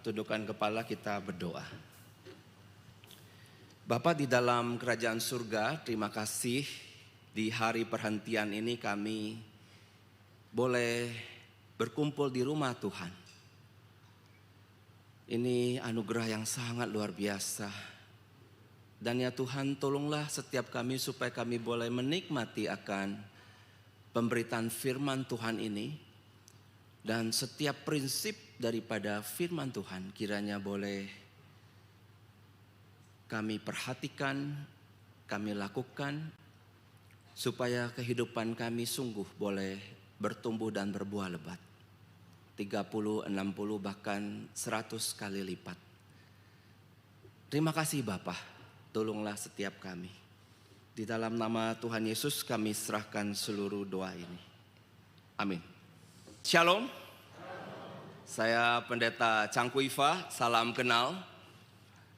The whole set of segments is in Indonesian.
tundukkan kepala, kita berdoa. Bapa di dalam kerajaan surga, terima kasih di hari perhentian ini kami boleh berkumpul di rumah Tuhan. Ini anugerah yang sangat luar biasa. Dan ya Tuhan, tolonglah setiap kami supaya kami boleh menikmati akan pemberitaan firman Tuhan ini. Dan setiap prinsip daripada firman Tuhan kiranya boleh kami perhatikan, kami lakukan, supaya kehidupan kami sungguh boleh bertumbuh dan berbuah lebat. 30, 60, bahkan 100 kali lipat. Terima kasih Bapa, tolonglah setiap kami. Di dalam nama Tuhan Yesus kami serahkan seluruh doa ini. Amin. Shalom. Saya Pendeta Changku Iva, salam kenal.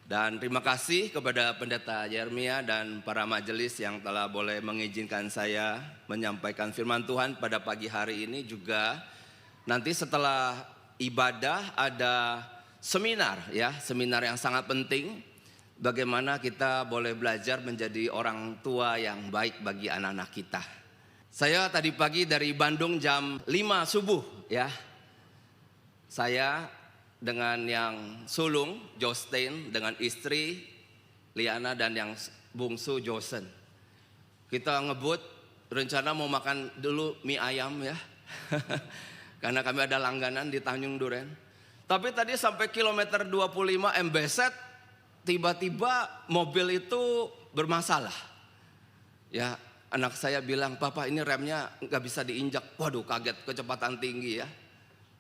Dan terima kasih kepada Pendeta Yeremia dan para majelis yang telah boleh mengizinkan saya menyampaikan firman Tuhan pada pagi hari ini. Juga nanti setelah ibadah ada seminar ya, seminar yang sangat penting. Bagaimana kita boleh belajar menjadi orang tua yang baik bagi anak-anak kita. Saya tadi pagi dari Bandung jam 5 subuh ya. Saya dengan yang sulung, Justin, dengan istri, Liana, dan yang bungsu, Josen. Kita ngebut, rencana mau makan dulu mie ayam ya. Karena kami ada langganan di Tanjung Duren. Tapi tadi sampai kilometer 25 Mbeset, tiba-tiba mobil itu bermasalah. Ya, anak saya bilang, "Papa, ini remnya nggak bisa diinjak." Waduh, kaget, kecepatan tinggi ya.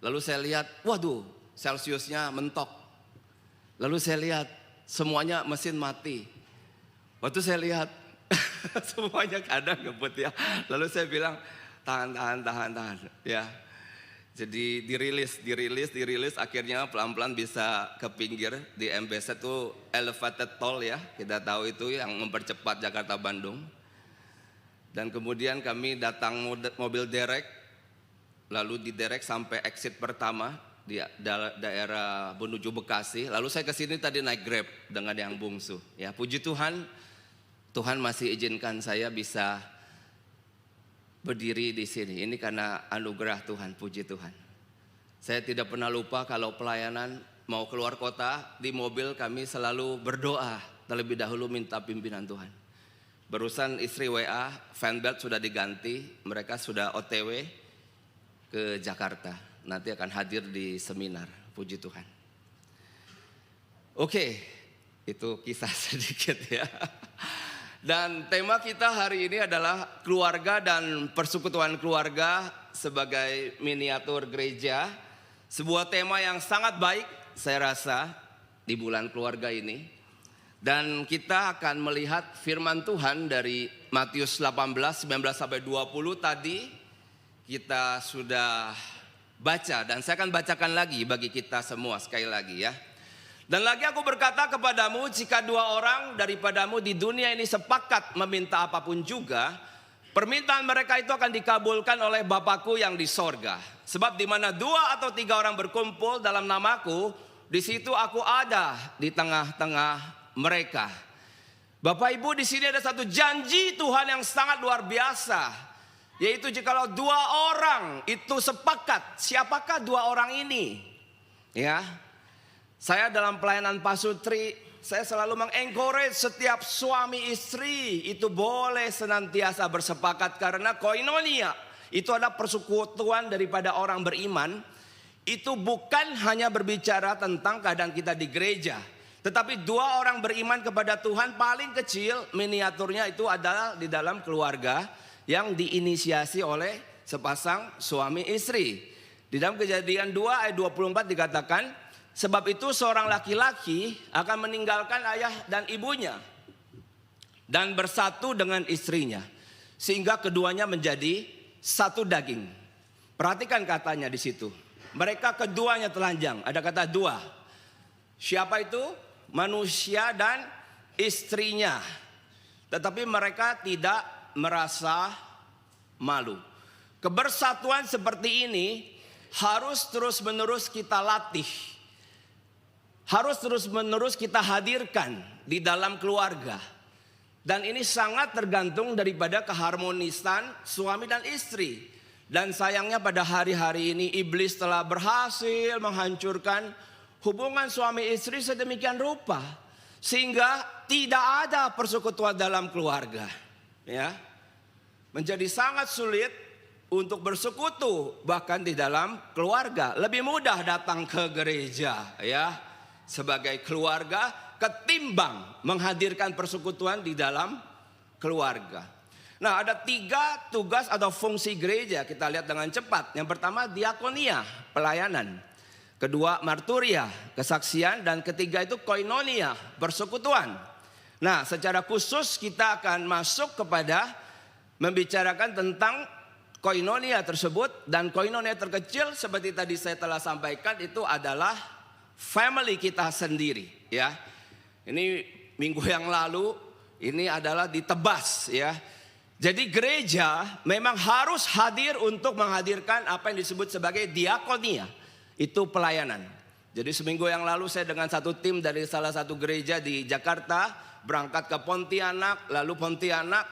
Lalu saya lihat, waduh, Celsiusnya mentok. Lalu saya lihat, semuanya mesin mati. Waktu saya lihat, semuanya kadang ngebut ya. Lalu saya bilang, tahan. Ya. Jadi dirilis, akhirnya pelan-pelan bisa ke pinggir. Di MBZ itu elevated toll ya, kita tahu itu yang mempercepat Jakarta Bandung. Dan kemudian kami datang mobil derek, lalu diderek sampai exit pertama di daerah menuju Bekasi. Lalu saya ke sini tadi naik Grab dengan yang bungsu. Ya, puji Tuhan, Tuhan masih izinkan saya bisa berdiri di sini. Ini karena anugerah Tuhan, puji Tuhan. Saya tidak pernah lupa kalau pelayanan mau keluar kota, di mobil kami selalu berdoa. Terlebih dahulu minta pimpinan Tuhan. Barusan istri WA, fanbelt sudah diganti, mereka sudah OTW ke Jakarta. Nanti akan hadir di seminar, puji Tuhan. Oke, itu kisah sedikit ya. Dan tema kita hari ini adalah keluarga dan persekutuan keluarga sebagai miniatur gereja. Sebuah tema yang sangat baik saya rasa di bulan keluarga ini. Dan kita akan melihat firman Tuhan dari Matius 18, 19 sampai 20 tadi kita sudah baca, dan saya akan bacakan lagi bagi kita semua sekali lagi ya. Dan lagi aku berkata kepadamu, jika 2 orang daripadamu di dunia ini sepakat meminta apapun juga, permintaan mereka itu akan dikabulkan oleh Bapakku yang di sorga. Sebab di mana 2 atau 3 orang berkumpul dalam namaku, di situ aku ada di tengah-tengah mereka. Bapak Ibu, di sini ada satu janji Tuhan yang sangat luar biasa. Yaitu jikalau 2 orang itu sepakat, siapakah 2 orang ini? Ya, saya dalam pelayanan pasutri, saya selalu mengencourage setiap suami istri itu boleh senantiasa bersepakat. Karena koinonia itu adalah persekutuan daripada orang beriman. Itu bukan hanya berbicara tentang keadaan kita di gereja, tetapi 2 orang beriman kepada Tuhan, paling kecil miniaturnya itu adalah di dalam keluarga yang diinisiasi oleh sepasang suami istri. Di dalam Kejadian 2 ayat 24 dikatakan, sebab itu seorang laki-laki akan meninggalkan ayah dan ibunya dan bersatu dengan istrinya, sehingga keduanya menjadi satu daging. Perhatikan katanya di situ. Mereka keduanya telanjang. Ada kata 2. Siapa itu? Manusia dan istrinya. Tetapi mereka tidak merasa malu. Kebersatuan seperti ini harus terus-menerus kita latih. harus terus-menerus kita hadirkan di dalam keluarga. Dan ini sangat tergantung daripada keharmonisan suami dan istri. Dan sayangnya pada hari-hari ini iblis telah berhasil menghancurkan hubungan suami istri sedemikian rupa, sehingga tidak ada persekutuan dalam keluarga. Ya, menjadi sangat sulit untuk bersekutu bahkan di dalam keluarga. Lebih mudah datang ke gereja ya sebagai keluarga ketimbang menghadirkan persekutuan di dalam keluarga. Nah, ada 3 tugas atau fungsi gereja, kita lihat dengan cepat. Yang pertama diakonia, pelayanan. Kedua marturia, kesaksian. Dan ketiga itu koinonia, persekutuan. Nah, secara khusus kita akan masuk kepada membicarakan tentang koinonia tersebut. Dan koinonia terkecil seperti tadi saya telah sampaikan itu adalah family kita sendiri ya. Ini minggu yang lalu ini adalah ditebas ya. Jadi gereja memang harus hadir untuk menghadirkan apa yang disebut sebagai diakonia. Itu pelayanan. Jadi seminggu yang lalu saya dengan satu tim dari salah satu gereja di Jakarta berangkat ke Pontianak. Lalu Pontianak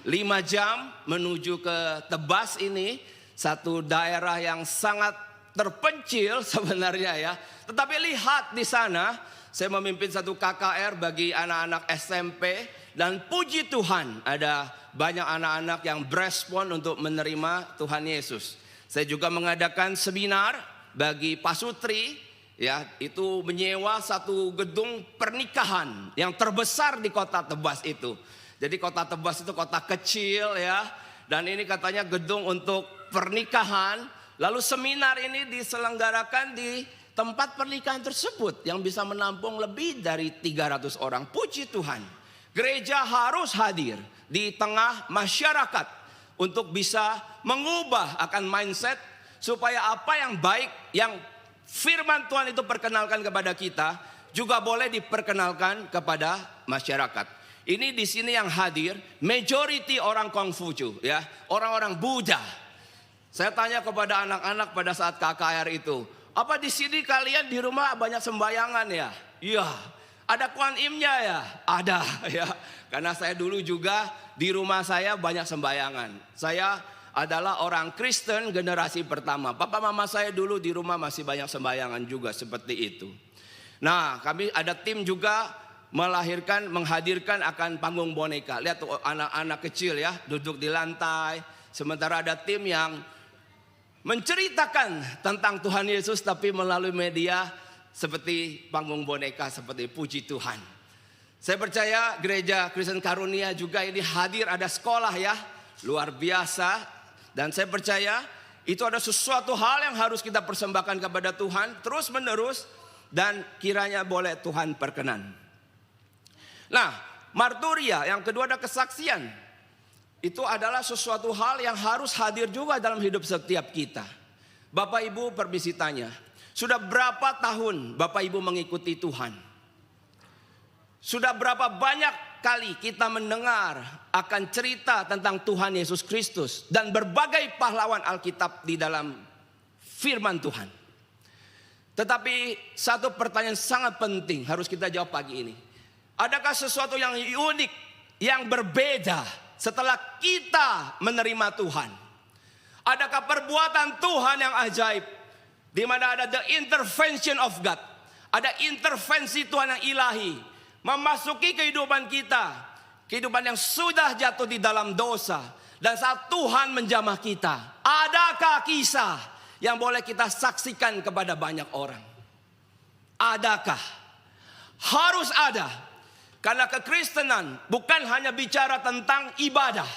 5 jam menuju ke Tebas ini. Satu daerah yang sangat terpencil sebenarnya ya. Tetapi lihat di sana, saya memimpin satu KKR bagi anak-anak SMP. Dan puji Tuhan ada banyak anak-anak yang berespon untuk menerima Tuhan Yesus. Saya juga mengadakan seminar bagi pasutri. Ya, itu menyewa satu gedung pernikahan yang terbesar di kota Tebas itu. Jadi kota Tebas itu kota kecil ya. Dan ini katanya gedung untuk pernikahan. Lalu seminar ini diselenggarakan di tempat pernikahan tersebut yang bisa menampung lebih dari 300 orang. Puji Tuhan. Gereja harus hadir di tengah masyarakat untuk bisa mengubah akan mindset supaya apa yang baik yang firman Tuhan itu perkenalkan kepada kita juga boleh diperkenalkan kepada masyarakat. Ini di sini yang hadir majority orang Konghucu ya, orang-orang Buddha. Saya tanya kepada anak-anak pada saat KKR itu, apa di sini kalian di rumah banyak sembayangan ya? Iya. Ada Kuan Imnya ya? Ada ya. Karena saya dulu juga di rumah saya banyak sembayangan. Saya adalah orang Kristen generasi pertama. Papa mama saya dulu di rumah masih banyak sembayangan juga seperti itu. Nah, kami ada tim juga menghadirkan akan panggung boneka. Lihat tuh anak-anak kecil ya duduk di lantai. Sementara ada tim yang menceritakan tentang Tuhan Yesus tapi melalui media seperti panggung boneka, seperti puji Tuhan. Saya percaya gereja Kristen Karunia juga ini hadir, ada sekolah ya, luar biasa. Dan saya percaya itu ada sesuatu hal yang harus kita persembahkan kepada Tuhan terus menerus dan kiranya boleh Tuhan perkenan. Nah, marturia yang kedua ada kesaksian. Itu adalah sesuatu hal yang harus hadir juga dalam hidup setiap kita. Bapak Ibu permisi tanya, sudah berapa tahun Bapak Ibu mengikuti Tuhan? Sudah berapa banyak kali kita mendengar akan cerita tentang Tuhan Yesus Kristus dan berbagai pahlawan Alkitab di dalam firman Tuhan. Tetapi satu pertanyaan sangat penting harus kita jawab pagi ini. Adakah sesuatu yang unik, yang berbeda setelah kita menerima Tuhan? Adakah perbuatan Tuhan yang ajaib di mana ada the intervention of God, ada intervensi Tuhan yang ilahi memasuki kehidupan kita, kehidupan yang sudah jatuh di dalam dosa, dan saat Tuhan menjamah kita, adakah kisah yang boleh kita saksikan kepada banyak orang? Adakah? Harus ada. Karena kekristenan bukan hanya bicara tentang ibadah,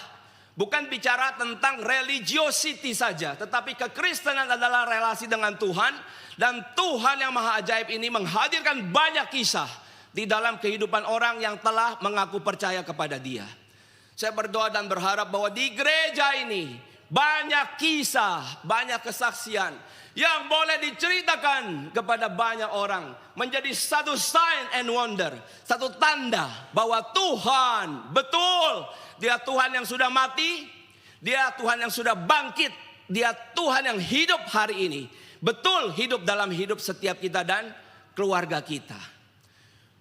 bukan bicara tentang religiosity saja, tetapi kekristenan adalah relasi dengan Tuhan. Dan Tuhan yang maha ajaib ini menghadirkan banyak kisah di dalam kehidupan orang yang telah mengaku percaya kepada Dia. Saya berdoa dan berharap bahwa di gereja ini banyak kisah, banyak kesaksian yang boleh diceritakan kepada banyak orang, menjadi satu sign and wonder, satu tanda bahwa Tuhan betul, Dia Tuhan yang sudah mati, Dia Tuhan yang sudah bangkit, Dia Tuhan yang hidup hari ini, betul hidup dalam hidup setiap kita dan keluarga kita.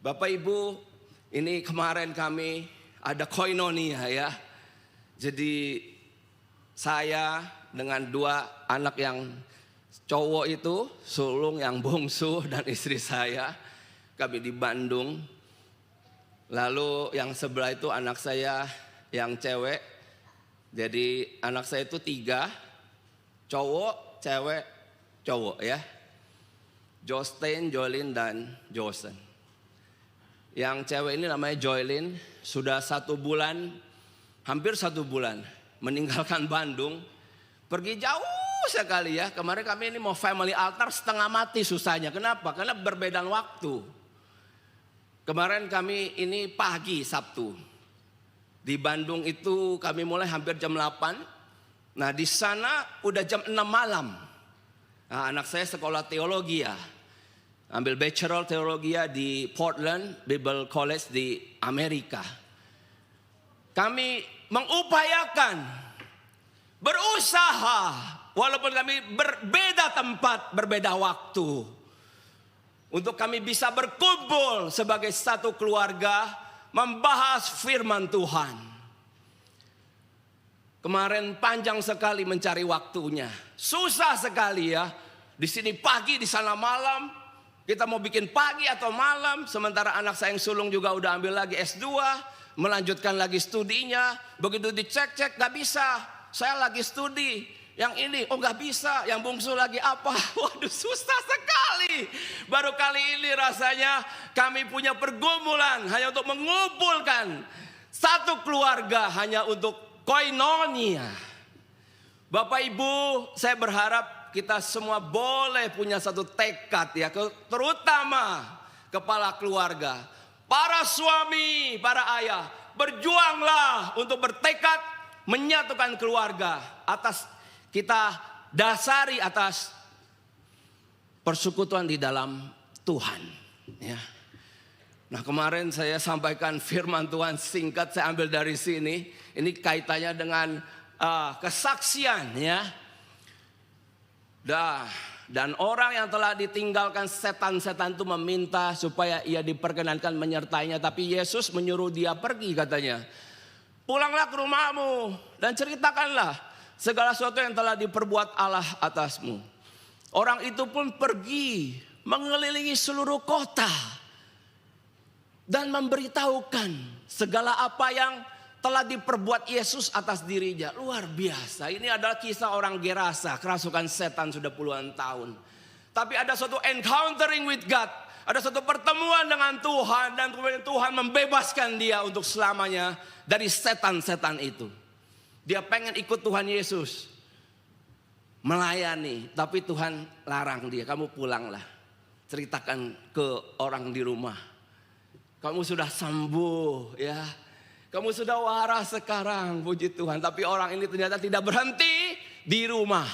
Bapak Ibu, ini kemarin kami ada koinonia ya. Jadi saya dengan 2 anak yang cowok itu, sulung yang bungsu dan istri saya, kami di Bandung. Lalu yang sebelah itu anak saya yang cewek. Jadi anak saya itu 3, cowok, cewek, cowok ya. Jostein, Joylin, dan Josen. Yang cewek ini namanya Joylin, sudah 1 bulan, hampir 1 bulan meninggalkan Bandung, pergi jauh sekali ya. Kemarin kami ini mau family altar, setengah mati susahnya. Kenapa? Karena berbedaan waktu. Kemarin kami ini pagi Sabtu. Di Bandung itu kami mulai hampir jam 8. Nah di sana udah jam 6 malam. Nah, anak saya sekolah teologi ya. Ambil bachelor teologi di Portland Bible College di Amerika. Kami mengupayakan, berusaha, walaupun kami berbeda tempat, berbeda waktu, untuk kami bisa berkumpul sebagai satu keluarga, membahas firman Tuhan. Kemarin panjang sekali mencari waktunya, susah sekali ya. Di sini pagi, di sana malam. Kita mau bikin pagi atau malam, sementara anak saya yang sulung juga udah ambil lagi S2, melanjutkan lagi studinya. Begitu dicek-cek gak bisa, saya lagi studi. Yang ini, oh gak bisa, yang bungsu lagi apa? Waduh susah sekali. Baru kali ini rasanya kami punya pergumulan hanya untuk mengumpulkan satu keluarga, hanya untuk koinonia. Bapak Ibu, saya berharap kita semua boleh punya satu tekad ya, terutama kepala keluarga, para suami, para ayah, berjuanglah untuk bertekad menyatukan keluarga atas kita dasari atas persekutuan di dalam Tuhan ya. Nah kemarin saya sampaikan firman Tuhan singkat, saya ambil dari sini. Ini kaitannya dengan kesaksian ya. Dan orang yang telah ditinggalkan setan-setan itu meminta supaya ia diperkenankan menyertainya. Tapi Yesus menyuruh dia pergi katanya. Pulanglah ke rumahmu dan ceritakanlah segala sesuatu yang telah diperbuat Allah atasmu. Orang itu pun pergi mengelilingi seluruh kota dan memberitahukan segala apa yang telah diperbuat Yesus atas dirinya. Luar biasa. Ini adalah kisah orang Gerasa, kerasukan setan sudah puluhan tahun. Tapi ada suatu encountering with God, ada suatu pertemuan dengan Tuhan, dan kemudian Tuhan membebaskan dia untuk selamanya dari setan-setan itu. Dia pengen ikut Tuhan Yesus, melayani, tapi Tuhan larang dia. Kamu pulanglah, ceritakan ke orang di rumah. Kamu sudah sembuh ya. Kamu sudah waras sekarang, puji Tuhan. Tapi orang ini ternyata tidak berhenti di rumah.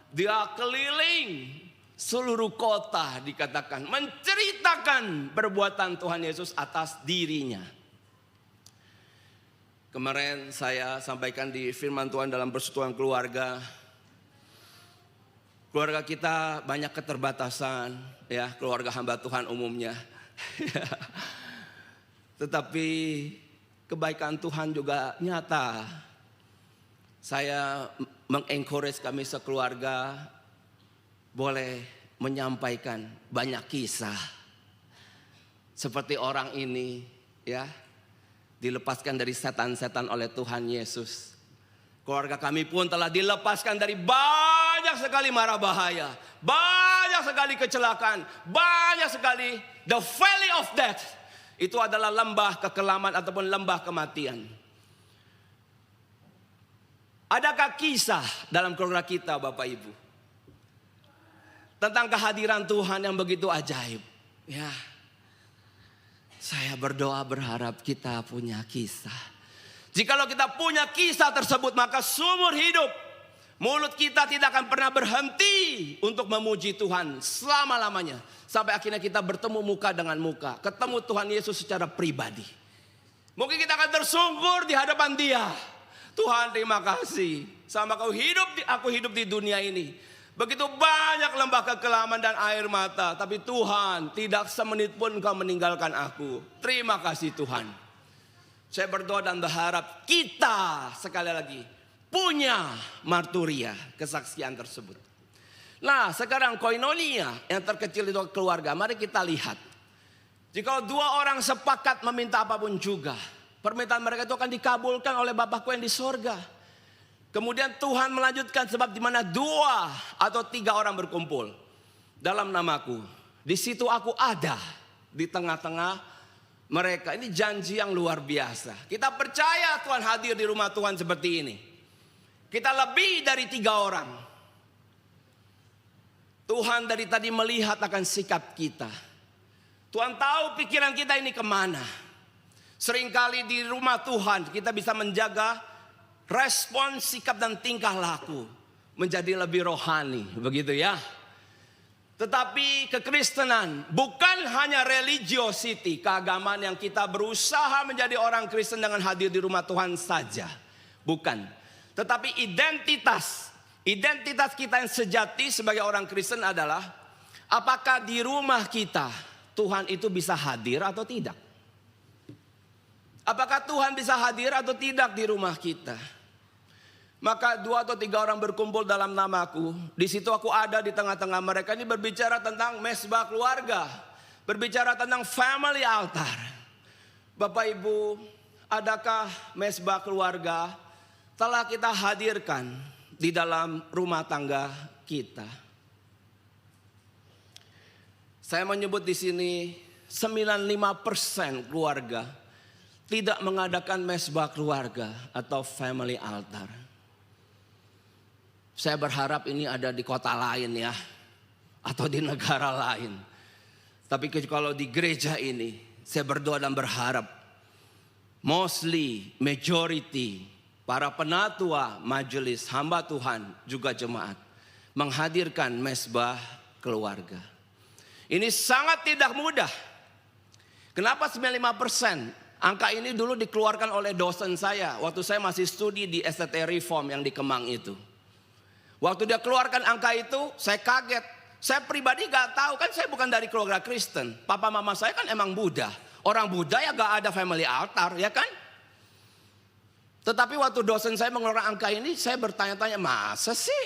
Dia keliling seluruh kota, dikatakan, menceritakan perbuatan Tuhan Yesus atas dirinya. Kemarin saya sampaikan di firman Tuhan dalam persekutuan keluarga. Keluarga kita banyak keterbatasan, ya, keluarga hamba Tuhan umumnya. Tetapi kebaikan Tuhan juga nyata. Saya mengencourage kami sekeluarga boleh menyampaikan banyak kisah. Seperti orang ini ya, dilepaskan dari setan-setan oleh Tuhan Yesus. Keluarga kami pun telah dilepaskan dari banyak sekali mara bahaya, banyak sekali kecelakaan, banyak sekali the valley of death. Itu adalah lembah kekelaman ataupun lembah kematian. Adakah kisah dalam keluarga kita Bapak Ibu tentang kehadiran Tuhan yang begitu ajaib? Ya, saya berdoa berharap kita punya kisah. Jikalau kita punya kisah tersebut, maka seumur hidup mulut kita tidak akan pernah berhenti untuk memuji Tuhan selama-lamanya. Sampai akhirnya kita bertemu muka dengan muka, ketemu Tuhan Yesus secara pribadi. Mungkin kita akan tersungkur di hadapan Dia. Tuhan, terima kasih. Sama aku hidup di dunia ini. Begitu banyak lembah kekelaman dan air mata, tapi Tuhan tidak semenit pun Engkau meninggalkan aku. Terima kasih Tuhan. Saya berdoa dan berharap kita sekali lagi punya marturia, kesaksian tersebut. Nah sekarang koinonia yang terkecil itu keluarga. Mari kita lihat. Jika dua orang sepakat meminta apapun juga, permintaan mereka itu akan dikabulkan oleh Bapakku yang di sorga. Kemudian Tuhan melanjutkan, sebab di mana 2 atau 3 orang berkumpul dalam namaku, di situ aku ada di tengah-tengah mereka. Ini janji yang luar biasa. Kita percaya Tuhan hadir di rumah Tuhan seperti ini. Kita lebih dari 3 orang. Tuhan dari tadi melihat akan sikap kita. Tuhan tahu pikiran kita ini kemana. Seringkali di rumah Tuhan kita bisa menjaga respon, sikap dan tingkah laku menjadi lebih rohani, begitu ya. Tetapi kekristenan bukan hanya religiosity, keagamaan yang kita berusaha menjadi orang Kristen dengan hadir di rumah Tuhan saja. Bukan. Tetapi identitas kita yang sejati sebagai orang Kristen adalah apakah di rumah kita Tuhan itu bisa hadir atau tidak? Apakah Tuhan bisa hadir atau tidak di rumah kita? Maka 2 atau 3 orang berkumpul dalam namaku, di situ aku ada di tengah-tengah mereka. Ini berbicara tentang mesbah keluarga, berbicara tentang family altar. Bapak Ibu, adakah mesbah keluarga telah kita hadirkan di dalam rumah tangga kita? Saya menyebut di sini 95% keluarga tidak mengadakan mesbah keluarga atau family altar. Saya berharap ini ada di kota lain ya, atau di negara lain. Tapi kalau di gereja ini, saya berdoa dan berharap mostly, majority, para penatua, majelis, hamba Tuhan, juga jemaat menghadirkan mesbah keluarga. Ini sangat tidak mudah. Kenapa 95%? Angka ini dulu dikeluarkan oleh dosen saya waktu saya masih studi di STT Reform yang di Kemang itu. Waktu dia keluarkan angka itu, saya kaget. Saya pribadi gak tahu, kan saya bukan dari keluarga Kristen. Papa mama saya kan emang Buddha. Orang Buddha ya gak ada family altar, ya kan? Tetapi waktu dosen saya mengeluarkan angka ini, saya bertanya-tanya, masa sih?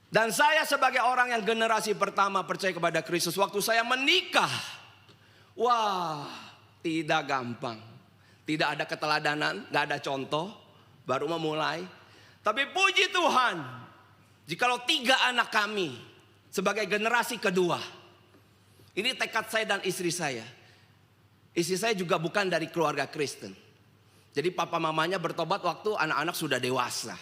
Dan saya sebagai orang yang generasi pertama percaya kepada Kristus, waktu saya menikah, wah, tidak gampang. Tidak ada keteladanan, gak ada contoh, baru memulai. Tapi puji Tuhan, jikalau 3 anak kami sebagai generasi kedua, ini tekad saya dan istri saya. Istri saya juga bukan dari keluarga Kristen. Jadi papa mamanya bertobat waktu anak-anak sudah dewasa.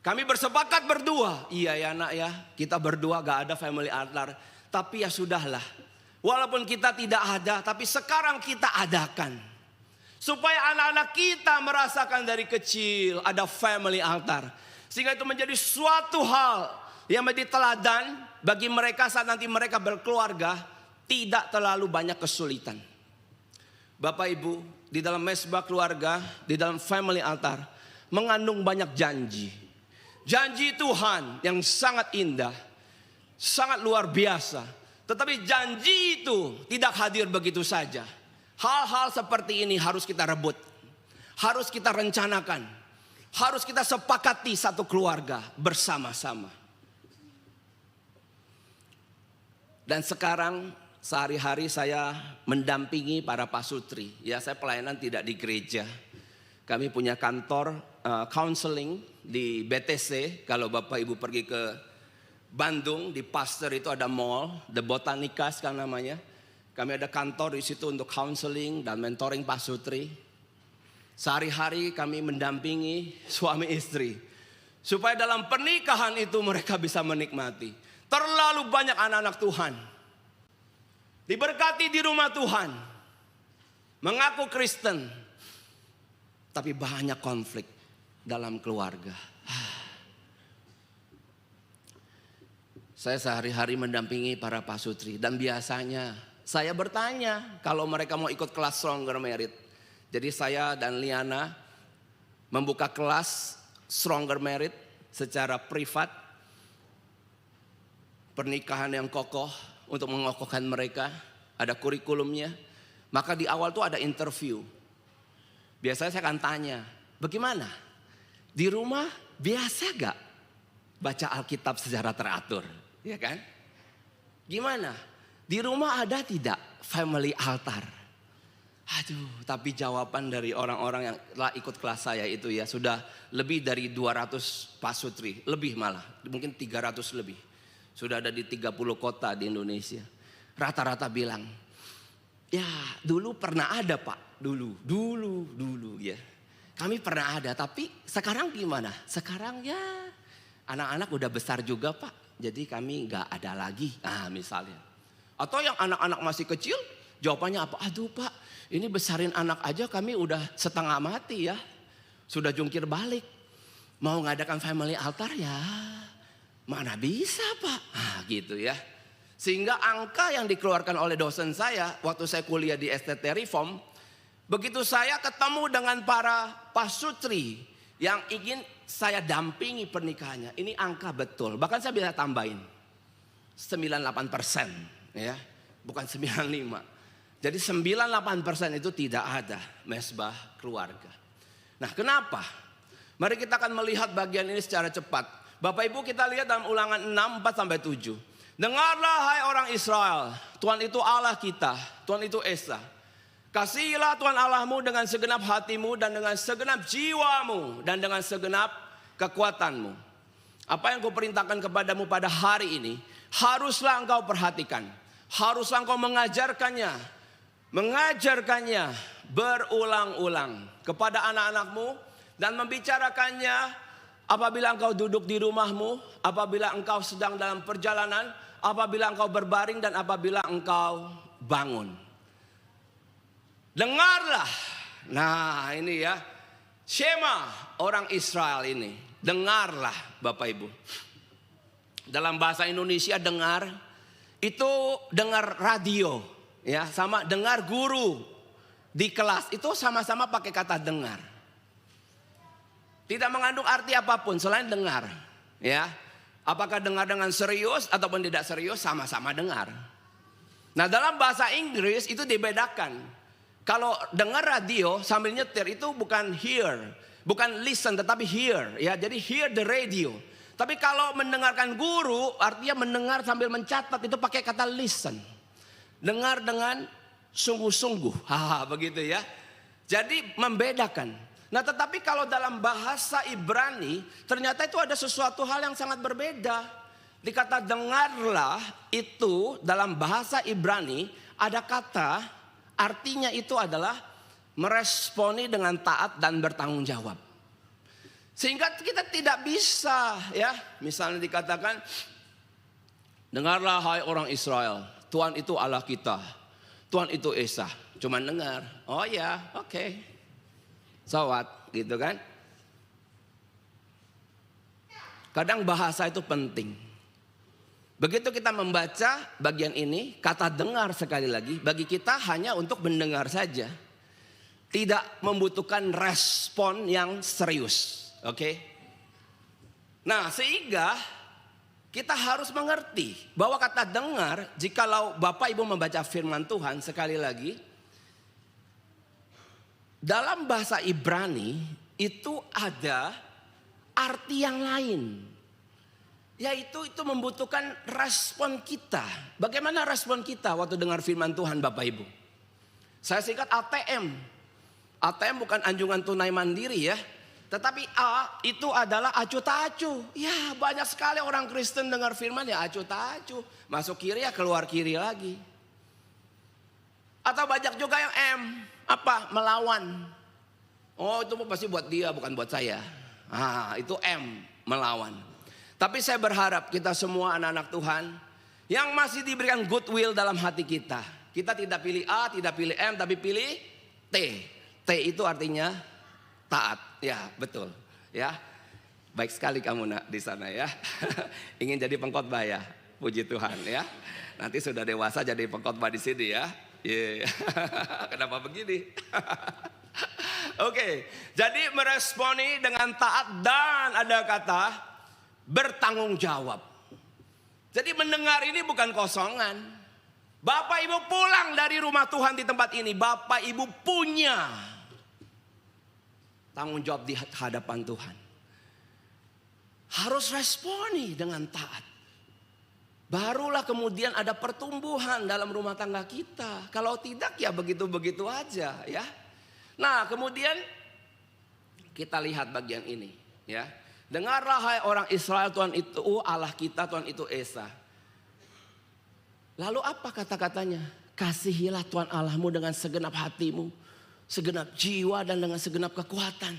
Kami bersepakat berdua, iya ya nak ya, kita berdua gak ada family altar. Tapi ya sudahlah, walaupun kita tidak ada, tapi sekarang kita adakan. Supaya anak-anak kita merasakan dari kecil ada family altar. Sehingga itu menjadi suatu hal yang menjadi teladan bagi mereka saat nanti mereka berkeluarga. Tidak terlalu banyak kesulitan. Bapak Ibu, di dalam mesbah keluarga, di dalam family altar, mengandung banyak janji. Janji Tuhan yang sangat indah, sangat luar biasa. Tetapi janji itu tidak hadir begitu saja. Hal-hal seperti ini harus kita rebut, harus kita rencanakan, harus kita sepakati satu keluarga bersama-sama. Dan sekarang sehari-hari saya mendampingi para pasutri. Ya, saya pelayanan tidak di gereja. Kami punya kantor counseling di BTC. Kalau Bapak Ibu pergi ke Bandung, di Pasteur itu ada mall, The Botanicas kan namanya. Kami ada kantor di situ untuk counseling dan mentoring pasutri. Sehari-hari kami mendampingi suami istri. Supaya dalam pernikahan itu mereka bisa menikmati. Terlalu banyak anak-anak Tuhan diberkati di rumah Tuhan. Mengaku Kristen. Tapi banyak konflik dalam keluarga. Saya sehari-hari mendampingi para pasutri. Dan biasanya saya bertanya kalau mereka mau ikut kelas Stronger Married. Jadi saya dan Liana membuka kelas Stronger Married secara privat, pernikahan yang kokoh untuk mengokohkan mereka, ada kurikulumnya. Maka di awal tuh ada interview. Biasanya saya akan tanya, bagaimana? Di rumah biasa gak baca Alkitab secara teratur? Ya kan? Gimana? Di rumah ada tidak family altar? Aduh, tapi jawaban dari orang-orang yang telah ikut kelas saya itu ya sudah lebih dari 200 pasutri, lebih malah, mungkin 300 lebih. Sudah ada di 30 kota di Indonesia. Rata-rata bilang, ya dulu pernah ada Pak, dulu ya. Kami pernah ada, tapi sekarang gimana? Sekarang ya anak-anak udah besar juga Pak, jadi kami gak ada lagi. Nah misalnya. Atau yang anak-anak masih kecil, jawabannya apa? Aduh Pak, ini besarin anak aja kami udah setengah mati ya. Sudah jungkir balik. Mau ngadakan family altar ya mana bisa Pak. Nah gitu ya. Sehingga angka yang dikeluarkan oleh dosen saya waktu saya kuliah di STT Reform, begitu saya ketemu dengan para pasutri yang ingin saya dampingi pernikahannya, ini angka betul. Bahkan saya bisa tambahin 98% ya, bukan 95. Jadi 98% itu tidak ada mesbah keluarga. Nah kenapa? Mari kita akan melihat bagian ini secara cepat. Bapak Ibu kita lihat dalam Ulangan 6, 4-7. Dengarlah hai orang Israel, Tuhan itu Allah kita, Tuhan itu Esa. Kasihilah Tuhan Allahmu dengan segenap hatimu dan dengan segenap jiwamu dan dengan segenap kekuatanmu. Apa yang kuperintahkan kepadamu pada hari ini, haruslah engkau perhatikan. Haruslah engkau mengajarkannya berulang-ulang kepada anak-anakmu dan membicarakannya apabila engkau duduk di rumahmu, apabila engkau sedang dalam perjalanan, apabila engkau berbaring dan apabila engkau bangun. Dengarlah. Nah ini ya, Shema orang Israel ini. Dengarlah Bapak Ibu. Dalam bahasa Indonesia dengar itu dengar radio ya, sama dengar guru di kelas itu sama-sama pakai kata dengar. Tidak mengandung arti apapun selain dengar ya. Apakah dengar dengan serius ataupun tidak serius, sama-sama dengar. Nah dalam bahasa Inggris itu dibedakan. Kalau dengar radio sambil nyetir itu bukan hear, bukan listen tetapi hear ya. Jadi hear the radio. Tapi kalau mendengarkan guru artinya mendengar sambil mencatat, itu pakai kata listen. Dengar dengan sungguh-sungguh. Begitu ya. Jadi membedakan. Nah tetapi kalau dalam bahasa Ibrani ternyata itu ada sesuatu hal yang sangat berbeda. Di kata dengarlah itu dalam bahasa Ibrani ada kata artinya itu adalah meresponi dengan taat dan bertanggung jawab. Sehingga kita tidak bisa ya, misalnya dikatakan dengarlah hai orang Israel, Tuhan itu Allah kita, Tuhan itu Esa. Cuman dengar, oh ya oke. So what? Gitu kan. Kadang bahasa itu penting. Begitu kita membaca bagian ini, kata dengar sekali lagi bagi kita hanya untuk mendengar saja. Tidak membutuhkan respon yang serius. Oke. Nah sehingga kita harus mengerti bahwa kata dengar, jikalau Bapak Ibu membaca firman Tuhan sekali lagi, dalam bahasa Ibrani itu ada arti yang lain. Yaitu itu membutuhkan respon kita. Bagaimana respon kita waktu dengar firman Tuhan Bapak Ibu? Saya singkat ATM. ATM bukan anjungan tunai mandiri ya. Tetapi A itu adalah acuh tak acuh. Ya banyak sekali orang Kristen dengar firman ya acuh tak acuh. Masuk kiri ya keluar kiri lagi. Atau banyak juga yang M. Apa? Melawan. Oh itu pasti buat dia bukan buat saya. Itu M. Melawan. Tapi saya berharap kita semua anak-anak Tuhan yang masih diberikan goodwill dalam hati kita. Kita tidak pilih A, tidak pilih M, tapi pilih T. T itu artinya taat. Ya betul. Ya baik sekali kamu nak di sana ya. Ingin jadi pengkhotbah ya. Puji Tuhan ya. Nanti sudah dewasa jadi pengkhotbah di sini ya. Yeah. Kenapa begini? Oke, jadi meresponi dengan taat dan ada kata bertanggung jawab. Jadi mendengar ini bukan kosongan. Bapak Ibu pulang dari rumah Tuhan di tempat ini, Bapak Ibu punya tanggung jawab di hadapan Tuhan. Harus responi dengan taat. Barulah kemudian ada pertumbuhan dalam rumah tangga kita. Kalau tidak ya begitu-begitu aja ya. Nah kemudian kita lihat bagian ini ya. Dengarlah hai orang Israel, Tuhan itu Allah kita, Tuhan itu Esa. Lalu apa kata-katanya? Kasihilah Tuhan Allahmu dengan segenap hatimu, segenap jiwa dan dengan segenap kekuatan.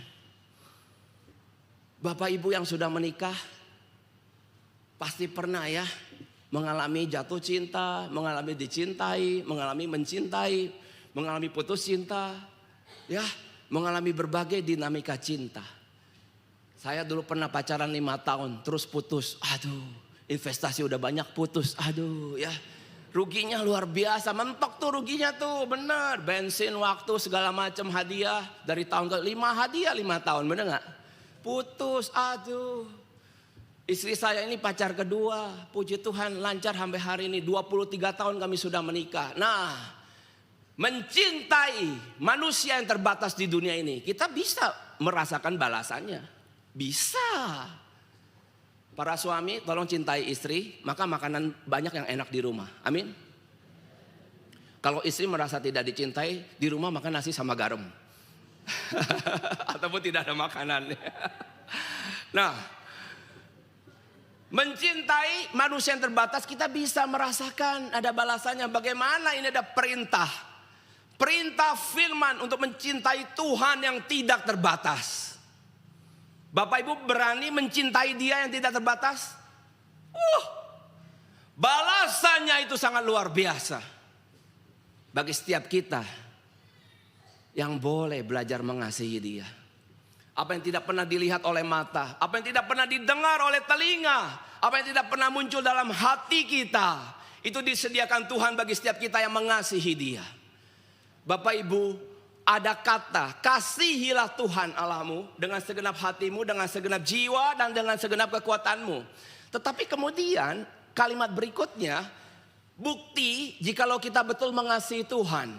Bapak Ibu yang sudah menikah pasti pernah ya mengalami jatuh cinta, mengalami dicintai, mengalami mencintai, mengalami putus cinta, ya, mengalami berbagai dinamika cinta. Saya dulu pernah pacaran 5 tahun, terus putus. Aduh, investasi udah banyak putus. Aduh ya, ruginya luar biasa. Mentok tuh ruginya tuh, bener. Bensin, waktu, segala macam hadiah. Dari tahun ke 5 hadiah 5 tahun, bener gak? Putus, aduh. Istri saya ini pacar kedua. Puji Tuhan lancar sampai hari ini. 23 tahun kami sudah menikah. Nah, mencintai manusia yang terbatas di dunia ini, kita bisa merasakan balasannya. Bisa. Para suami tolong cintai istri, maka makanan banyak yang enak di rumah. Amin. Kalau istri merasa tidak dicintai, di rumah makan nasi sama garam. Ataupun tidak ada makanan. Nah, mencintai manusia yang terbatas, kita bisa merasakan ada balasannya. Bagaimana ini ada perintah. Perintah firman untuk mencintai Tuhan yang tidak terbatas. Bapak Ibu berani mencintai Dia yang tidak terbatas? Balasannya itu sangat luar biasa. Bagi setiap kita yang boleh belajar mengasihi Dia. Apa yang tidak pernah dilihat oleh mata, apa yang tidak pernah didengar oleh telinga, apa yang tidak pernah muncul dalam hati kita, itu disediakan Tuhan bagi setiap kita yang mengasihi Dia. Bapak Ibu, ada kata, kasihilah Tuhan Allahmu dengan segenap hatimu, dengan segenap jiwa, dan dengan segenap kekuatanmu. Tetapi kemudian kalimat berikutnya, bukti jikalau kita betul mengasihi Tuhan.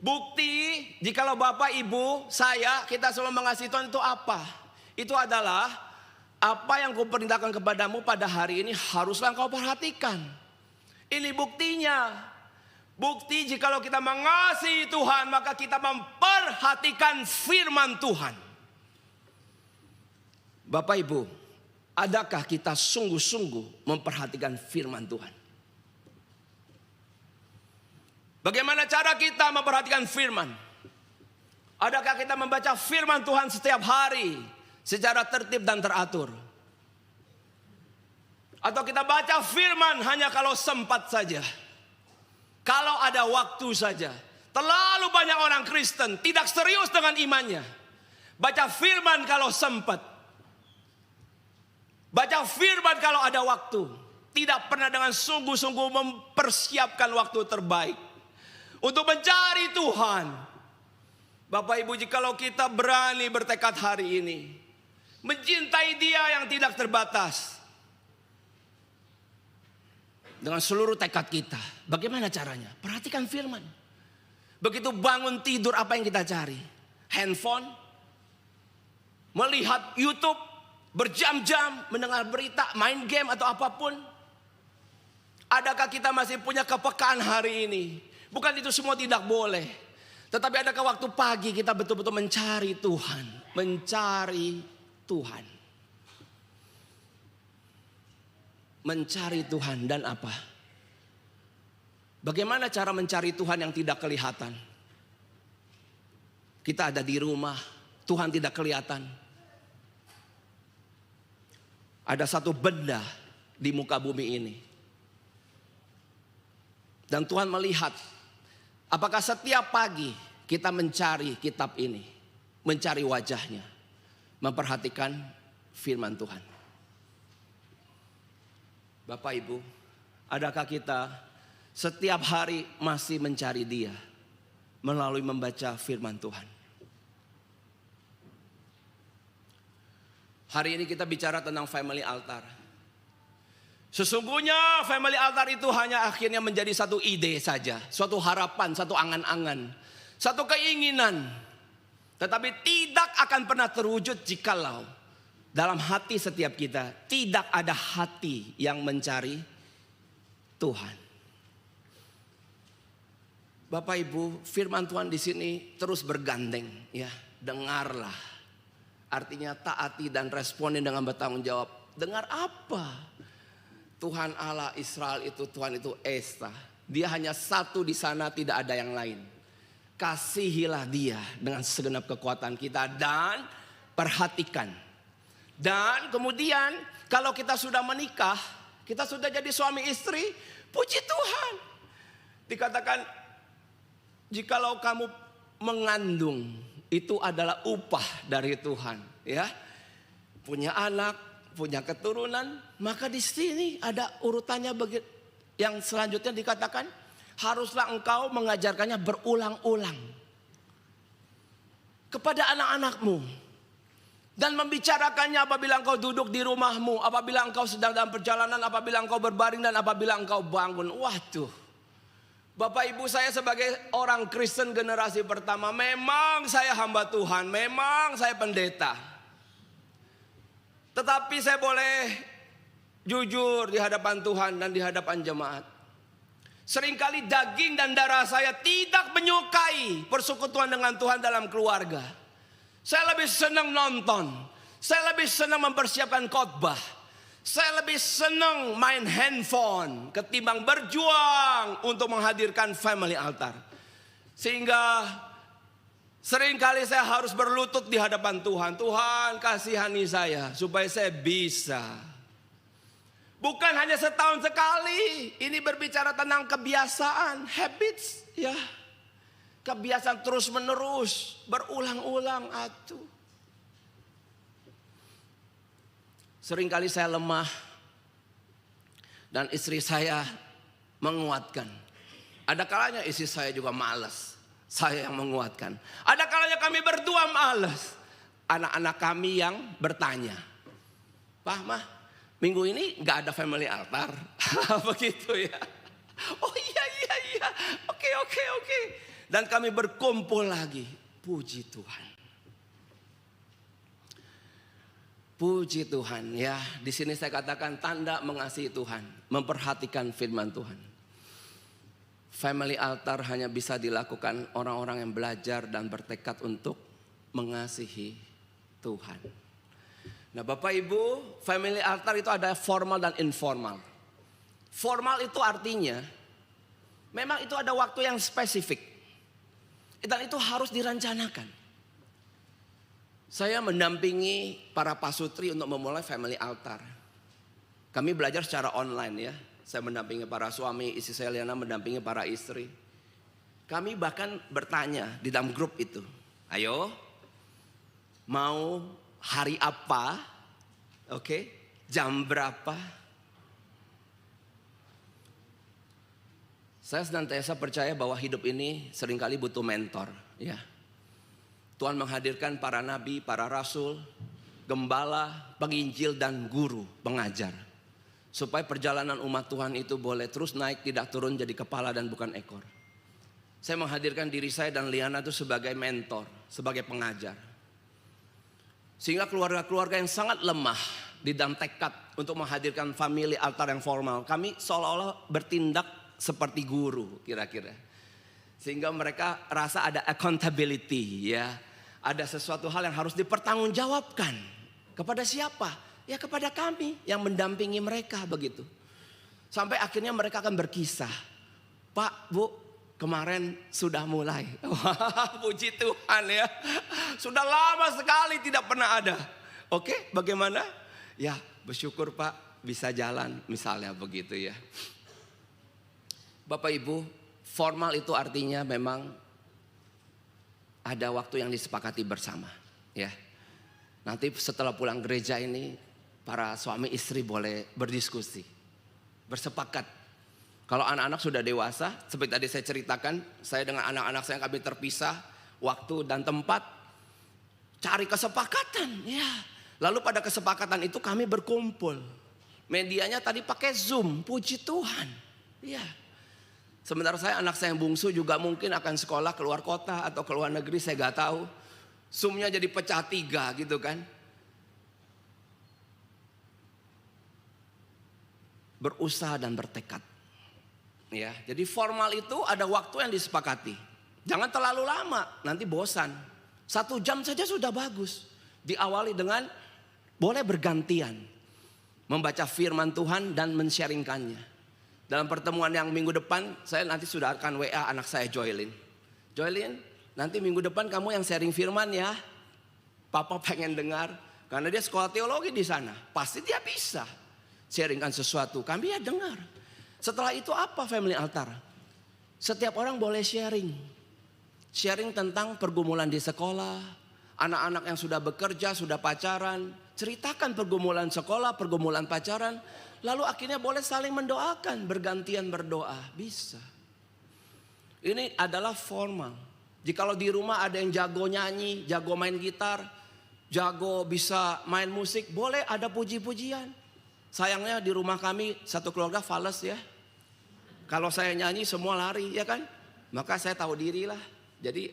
Bukti jikalau Bapak Ibu, saya, kita semua mengasihi Tuhan itu apa? Itu adalah apa yang kuperintahkan kepadamu pada hari ini haruslah kau perhatikan. Ini buktinya. Bukti jikalau kita mengasihi Tuhan, maka kita memperhatikan firman Tuhan. Bapak Ibu, adakah kita sungguh-sungguh memperhatikan firman Tuhan? Bagaimana cara kita memperhatikan firman? Adakah kita membaca firman Tuhan setiap hari secara tertib dan teratur? Atau kita baca firman hanya kalau sempat saja? Kalau ada waktu saja. Terlalu banyak orang Kristen tidak serius dengan imannya. Baca firman kalau sempat. Baca firman kalau ada waktu. Tidak pernah dengan sungguh-sungguh mempersiapkan waktu terbaik untuk mencari Tuhan. Bapak Ibu, jikalau kita berani bertekad hari ini mencintai Dia yang tidak terbatas dengan seluruh tekad kita. Bagaimana caranya? Perhatikan firman. Begitu bangun tidur, apa yang kita cari? Handphone, melihat YouTube, berjam-jam, mendengar berita, main game atau apapun. Adakah kita masih punya kepekaan hari ini? Bukan itu semua tidak boleh. Tetapi adakah waktu pagi kita betul-betul mencari Tuhan? Mencari Tuhan. Mencari Tuhan dan apa? Bagaimana cara mencari Tuhan yang tidak kelihatan? Kita ada di rumah, Tuhan tidak kelihatan. Ada satu benda di muka bumi ini. Dan Tuhan melihat, apakah setiap pagi kita mencari kitab ini, mencari wajahnya, memperhatikan firman Tuhan. Bapak Ibu, adakah kita setiap hari masih mencari Dia melalui membaca firman Tuhan? Hari ini kita bicara tentang family altar. Sesungguhnya family altar itu hanya akhirnya menjadi satu ide saja, suatu harapan, satu angan-angan, satu keinginan. Tetapi tidak akan pernah terwujud jikalau dalam hati setiap kita tidak ada hati yang mencari Tuhan. Bapak Ibu, firman Tuhan di sini terus bergandeng, ya. Dengarlah. Artinya taati dan responin dengan bertanggung jawab. Dengar apa? Tuhan Allah Israel itu, Tuhan itu Esa. Dia hanya satu di sana, tidak ada yang lain. Kasihilah dia dengan segenap kekuatan kita dan perhatikan. Dan kemudian kalau kita sudah menikah, kita sudah jadi suami istri, puji Tuhan. Dikatakan jikalau kamu mengandung, itu adalah upah dari Tuhan, ya. Punya anak, punya keturunan, maka di sini ada urutannya yang selanjutnya dikatakan haruslah engkau mengajarkannya berulang-ulang kepada anak-anakmu dan membicarakannya apabila engkau duduk di rumahmu, apabila engkau sedang dalam perjalanan, apabila engkau berbaring dan apabila engkau bangun. Waduh, Bapak Ibu, saya sebagai orang Kristen generasi pertama, memang saya hamba Tuhan, memang saya pendeta. Tetapi saya boleh jujur di hadapan Tuhan dan di hadapan jemaat. Seringkali daging dan darah saya tidak menyukai persekutuan dengan Tuhan dalam keluarga. Saya lebih senang nonton, saya lebih senang mempersiapkan khotbah, saya lebih senang main handphone ketimbang berjuang untuk menghadirkan family altar. Sehingga seringkali saya harus berlutut di hadapan Tuhan. Tuhan, kasihani saya supaya saya bisa. Bukan hanya setahun sekali. Ini berbicara tentang kebiasaan, habits, ya. Kebiasaan terus menerus, berulang-ulang. Atuh. Seringkali saya lemah dan istri saya menguatkan. Ada kalanya istri saya juga malas, saya yang menguatkan. Ada kalanya kami berdua malas, anak-anak kami yang bertanya, "Pak, Mah, minggu ini gak ada family altar?" Begitu ya. Oh iya. Oke. Dan kami berkumpul lagi. Puji Tuhan. Puji Tuhan, ya. Di sini saya katakan tanda mengasihi Tuhan, memperhatikan firman Tuhan. Family altar hanya bisa dilakukan orang-orang yang belajar dan bertekad untuk mengasihi Tuhan. Nah, Bapak Ibu, family altar itu ada formal dan informal. Formal itu artinya memang itu ada waktu yang spesifik. Dan itu harus direncanakan. Saya mendampingi para pasutri untuk memulai family altar. Kami belajar secara online, ya. Saya mendampingi para suami, istri saya Liana mendampingi para istri. Kami bahkan bertanya di dalam grup itu, "Ayo, mau hari apa? Oke, jam berapa?" Saya senantiasa percaya bahwa hidup ini seringkali butuh mentor, ya. Tuhan menghadirkan para nabi, para rasul, gembala, penginjil dan guru, pengajar. Supaya perjalanan umat Tuhan itu boleh terus naik, tidak turun jadi kepala dan bukan ekor. Saya menghadirkan diri saya dan Liana itu sebagai mentor, sebagai pengajar. Sehingga keluarga-keluarga yang sangat lemah di dalam tekad untuk menghadirkan family altar yang formal, kami seolah-olah bertindak seperti guru kira-kira. Sehingga mereka rasa ada accountability, ya. Ada sesuatu hal yang harus dipertanggungjawabkan. Kepada siapa? Ya kepada kami yang mendampingi mereka begitu. Sampai akhirnya mereka akan berkisah, "Pak, Bu, kemarin sudah mulai." Wah, puji Tuhan, ya. Sudah lama sekali tidak pernah ada. Oke, bagaimana? Ya, bersyukur Pak bisa jalan misalnya begitu, ya. Bapak Ibu, formal itu artinya memang ada waktu yang disepakati bersama, ya. Nanti setelah pulang gereja ini, para suami istri boleh berdiskusi, bersepakat. Kalau anak-anak sudah dewasa, seperti tadi saya ceritakan, saya dengan anak-anak saya kami terpisah waktu dan tempat, cari kesepakatan, ya. Lalu pada kesepakatan itu kami berkumpul. Medianya tadi pakai Zoom, puji Tuhan. Iya. Sementara anak saya yang bungsu juga mungkin akan sekolah keluar kota atau keluar negeri, saya gak tahu. Zoom-nya jadi pecah 3 gitu kan. Berusaha dan bertekad. Ya, jadi formal itu ada waktu yang disepakati. Jangan terlalu lama, nanti bosan. 1 jam saja sudah bagus. Diawali dengan boleh bergantian membaca firman Tuhan dan men-sharingkannya. Dalam pertemuan yang minggu depan, saya nanti sudah akan WA anak saya Joylin. Joylin, nanti minggu depan kamu yang sharing firman ya. Papa pengen dengar, karena dia sekolah teologi di sana. Pasti dia bisa sharingkan sesuatu. Kami ya dengar. Setelah itu apa family altar? Setiap orang boleh sharing. Sharing tentang pergumulan di sekolah, anak-anak yang sudah bekerja, sudah pacaran. Ceritakan pergumulan sekolah, pergumulan pacaran. Lalu akhirnya boleh saling mendoakan, bergantian berdoa. Bisa. Ini adalah formal. Jikalau di rumah ada yang jago nyanyi, jago main gitar, jago bisa main musik, boleh ada puji-pujian. Sayangnya di rumah kami satu keluarga fales ya. Kalau saya nyanyi semua lari ya kan. Maka saya tahu diri lah. Jadi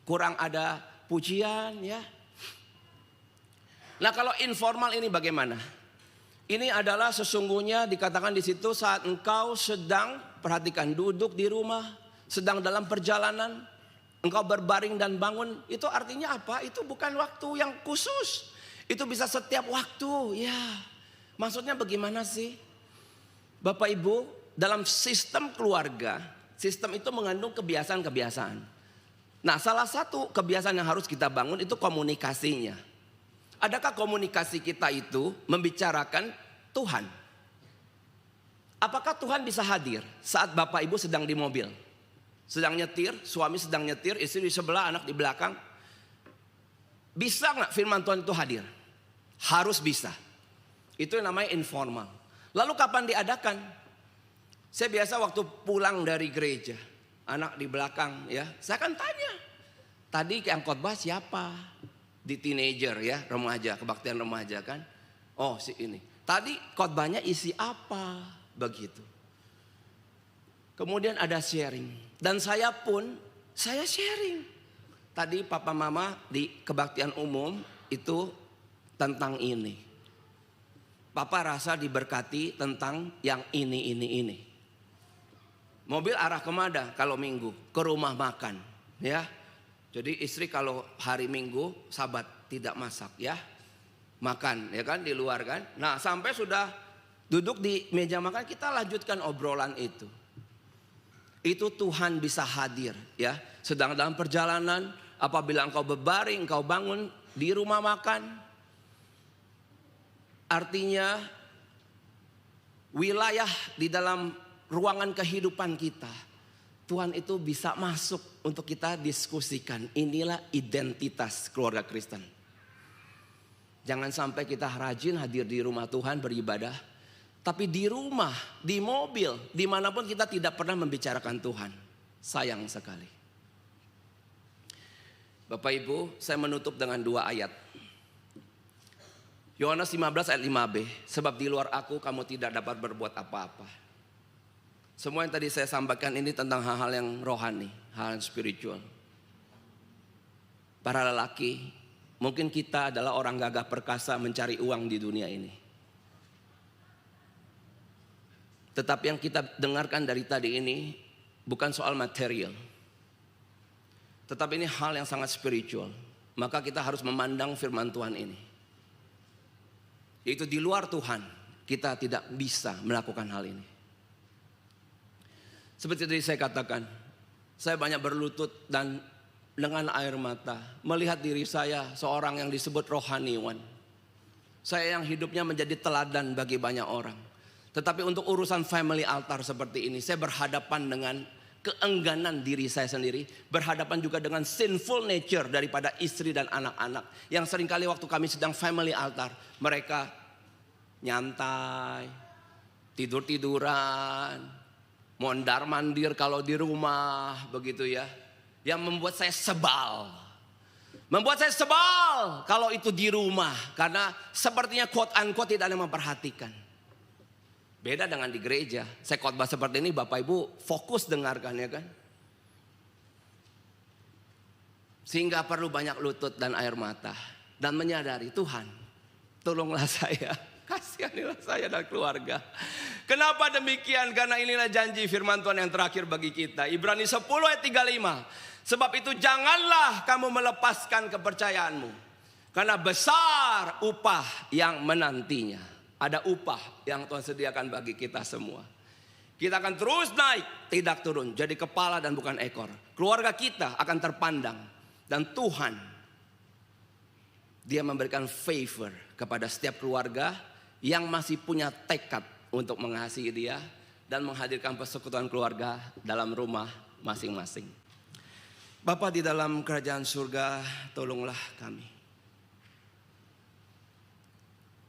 kurang ada pujian ya. Nah kalau informal ini bagaimana? Ini adalah sesungguhnya dikatakan di situ saat engkau sedang, perhatikan, duduk di rumah, sedang dalam perjalanan, engkau berbaring dan bangun, itu artinya apa? Itu bukan waktu yang khusus. Itu bisa setiap waktu, ya. Maksudnya bagaimana sih? Bapak Ibu, dalam sistem keluarga, sistem itu mengandung kebiasaan-kebiasaan. Nah, salah satu kebiasaan yang harus kita bangun itu komunikasinya. Adakah komunikasi kita itu membicarakan Tuhan? Apakah Tuhan bisa hadir saat Bapak Ibu sedang di mobil? Sedang nyetir, suami sedang nyetir, istri di sebelah, anak di belakang. Bisa gak firman Tuhan itu hadir? Harus bisa. Itu yang namanya informal. Lalu kapan diadakan? Saya biasa waktu pulang dari gereja, anak di belakang ya, saya akan tanya. Tadi yang khotbah siapa? Di teenager ya, remaja, kebaktian remaja kan. Oh si ini. Tadi khotbahnya isi apa? Begitu. Kemudian ada sharing. Dan saya pun, saya sharing. Tadi papa mama di kebaktian umum itu tentang ini. Papa rasa diberkati tentang yang ini. Mobil arah kemana kalau minggu? Ke rumah makan ya. Jadi istri kalau hari Minggu Sabat tidak masak ya. Makan ya kan di luar kan. Nah sampai sudah duduk di meja makan kita lanjutkan obrolan itu. Itu Tuhan bisa hadir ya. Sedang dalam perjalanan apabila engkau berbaring, engkau bangun di rumah makan. Artinya wilayah di dalam ruangan kehidupan kita. Tuhan itu bisa masuk untuk kita diskusikan. Inilah identitas keluarga Kristen. Jangan sampai kita rajin hadir di rumah Tuhan beribadah. Tapi di rumah, di mobil, dimanapun kita tidak pernah membicarakan Tuhan. Sayang sekali. Bapak Ibu, saya menutup dengan 2 ayat. Yohanes 15 ayat 5b. Sebab di luar aku kamu tidak dapat berbuat apa-apa. Semua yang tadi saya sampaikan ini tentang hal-hal yang rohani, hal yang spiritual. Para lelaki, mungkin kita adalah orang gagah perkasa mencari uang di dunia ini. Tetapi yang kita dengarkan dari tadi ini bukan soal material. Tetapi ini hal yang sangat spiritual. Maka kita harus memandang firman Tuhan ini. Yaitu di luar Tuhan, kita tidak bisa melakukan hal ini. Seperti tadi saya katakan, saya banyak berlutut dan dengan air mata melihat diri saya seorang yang disebut rohaniwan. Saya yang hidupnya menjadi teladan bagi banyak orang. Tetapi untuk urusan family altar seperti ini, saya berhadapan dengan keengganan diri saya sendiri, berhadapan juga dengan sinful nature daripada istri dan anak-anak. Yang seringkali waktu kami sedang family altar, mereka nyantai, tidur-tiduran, mondar-mandir kalau di rumah begitu ya. Yang membuat saya sebal. Membuat saya sebal kalau itu di rumah. Karena sepertinya quote unquote tidak ada yang memperhatikan. Beda dengan di gereja. Saya khotbah seperti ini, Bapak Ibu fokus dengarkan ya kan. Sehingga perlu banyak lutut dan air mata. Dan menyadari, Tuhan tolonglah saya. Kasihanilah saya dan keluarga. Kenapa demikian? Karena inilah janji firman Tuhan yang terakhir bagi kita. Ibrani 10 ayat 35. Sebab itu janganlah kamu melepaskan kepercayaanmu. Karena besar upah yang menantinya. Ada upah yang Tuhan sediakan bagi kita semua. Kita akan terus naik, tidak turun. Jadi kepala dan bukan ekor. Keluarga kita akan terpandang. Dan Tuhan, Dia memberikan favor kepada setiap keluarga yang masih punya tekad untuk mengasihi Dia dan menghadirkan persekutuan keluarga dalam rumah masing-masing. Bapa di dalam kerajaan surga, tolonglah kami.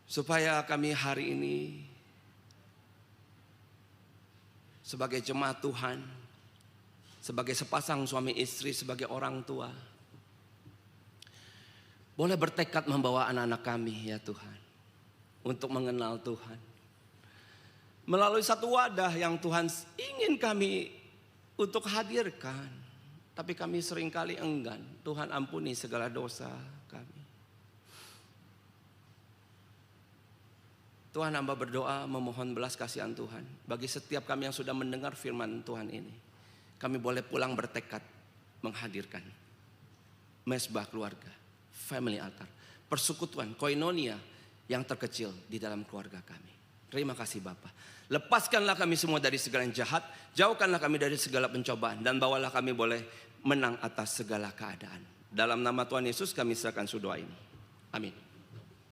Supaya kami hari ini sebagai jemaat Tuhan, sebagai sepasang suami istri, sebagai orang tua, boleh bertekad membawa anak-anak kami ya Tuhan, untuk mengenal Tuhan. Melalui satu wadah yang Tuhan ingin kami untuk hadirkan. Tapi kami seringkali enggan. Tuhan ampuni segala dosa kami. Tuhan, hamba berdoa memohon belas kasihan Tuhan. Bagi setiap kami yang sudah mendengar firman Tuhan ini. Kami boleh pulang bertekad menghadirkan mesbah keluarga, family altar, persekutuan, koinonia yang terkecil di dalam keluarga kami. Terima kasih Bapa. Lepaskanlah kami semua dari segala yang jahat. Jauhkanlah kami dari segala pencobaan. Dan bawalah kami boleh menang atas segala keadaan. Dalam nama Tuhan Yesus kami serahkan doa ini. Amin.